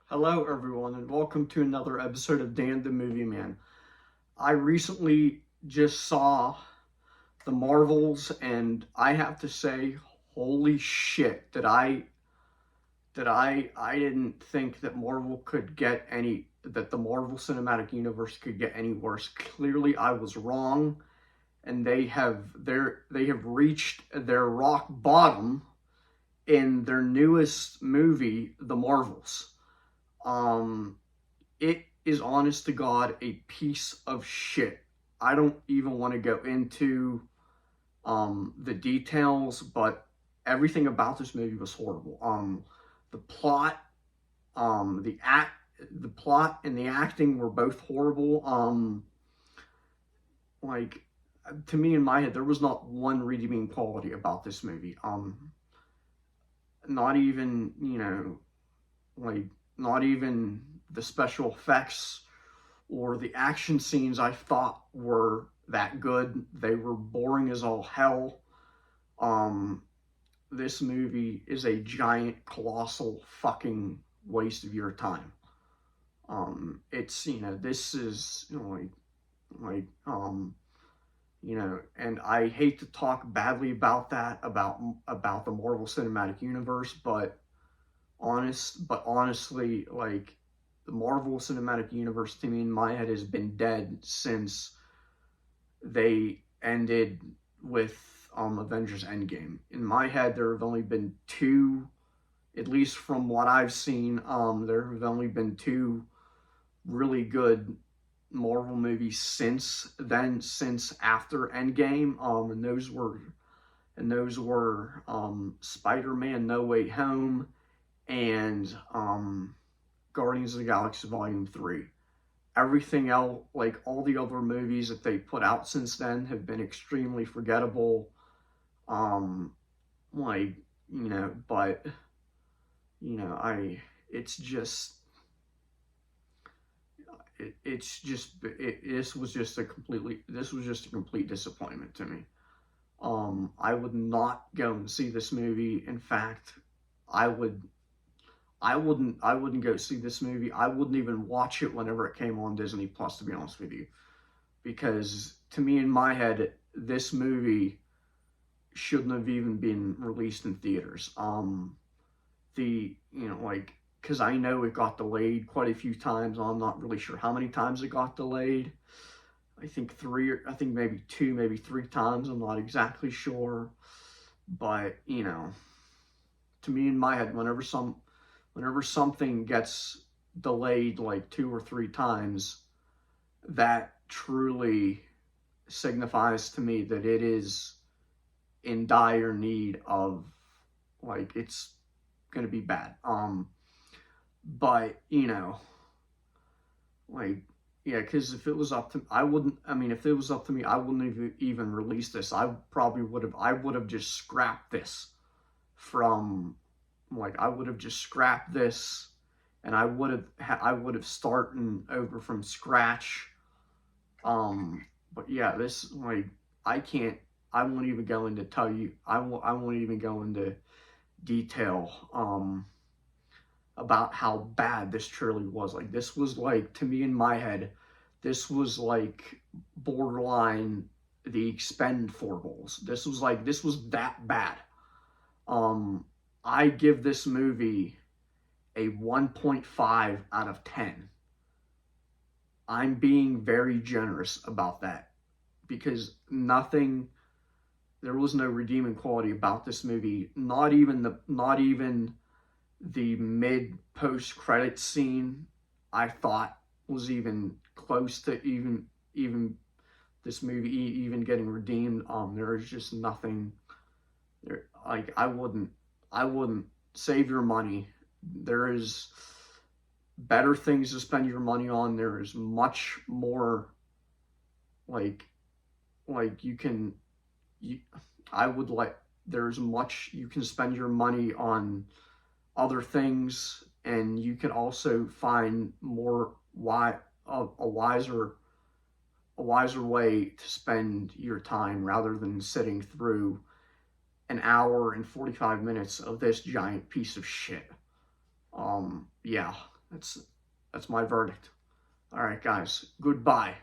Hello, everyone, and welcome to another episode of Dan the Movie Man. I recently just saw the Marvels, and I have to say, holy shit! I didn't think that the Marvel Cinematic Universe could get any worse. Clearly, I was wrong, and they have reached their rock bottom in their newest movie, The Marvels. Um, it is honest to God a piece of shit. I don't even want to go into the details, but everything about this movie was horrible. The plot, the plot and the acting were both horrible. Like to me in my head, there was not one redeeming quality about this movie. Not even like not even the special effects or the action scenes I thought were that good. They were boring as all hell. Um, this movie is a giant, colossal fucking waste of your time. It's this is like and I hate to talk badly about the Marvel Cinematic Universe, but honestly, like the Marvel Cinematic Universe to me in my head has been dead since they ended with Avengers Endgame. In my head, there have only been two, at least from what I've seen. There have only been two really good Marvel movies since after Endgame. And those were Spider-Man: No Way Home and Guardians of the Galaxy Volume 3. Everything else, like all the other movies that they put out since then, have been extremely forgettable. Um, like, but, it's just, this was just a complete disappointment to me. I would not go and see this movie. In fact, I would I wouldn't go see this movie. I wouldn't even watch it whenever it came on Disney Plus, to be honest with you. Because to me in my head, this movie shouldn't have even been released in theaters. The because I know it got delayed quite a few times. I'm not really sure how many times it got delayed. I think three, or I think maybe two, maybe three times. I'm not exactly sure, but to me in my head, whenever something gets delayed like two or three times, that truly signifies to me that it is in dire need of, like, it's going to be bad. But like, yeah, because if it was up to, I wouldn't. I mean, if it was up to me, I wouldn't even release this. I would have just scrapped this from, like, I would have just scrapped this, and I would have started over from scratch. But yeah, this, like, I can't. I won't even go into tell you. I won't even go into detail. About how bad this truly was. Like, this was, like, to me in my head, this was like borderline the Expendables. This was that bad. Um, I give this movie a 1.5 out of 10. I'm being very generous about that because there was no redeeming quality about this movie. Not even the mid post credit scene I thought was even close to even this movie even getting redeemed. There is just nothing there. Like, I wouldn't save your money. There is better things to spend your money on. There is much more, like you can you I would like there's much you can spend your money on other things, and you can also find a wiser way to spend your time rather than sitting through an hour and 45 minutes of this giant piece of shit. Yeah. That's my verdict. All right, guys. Goodbye.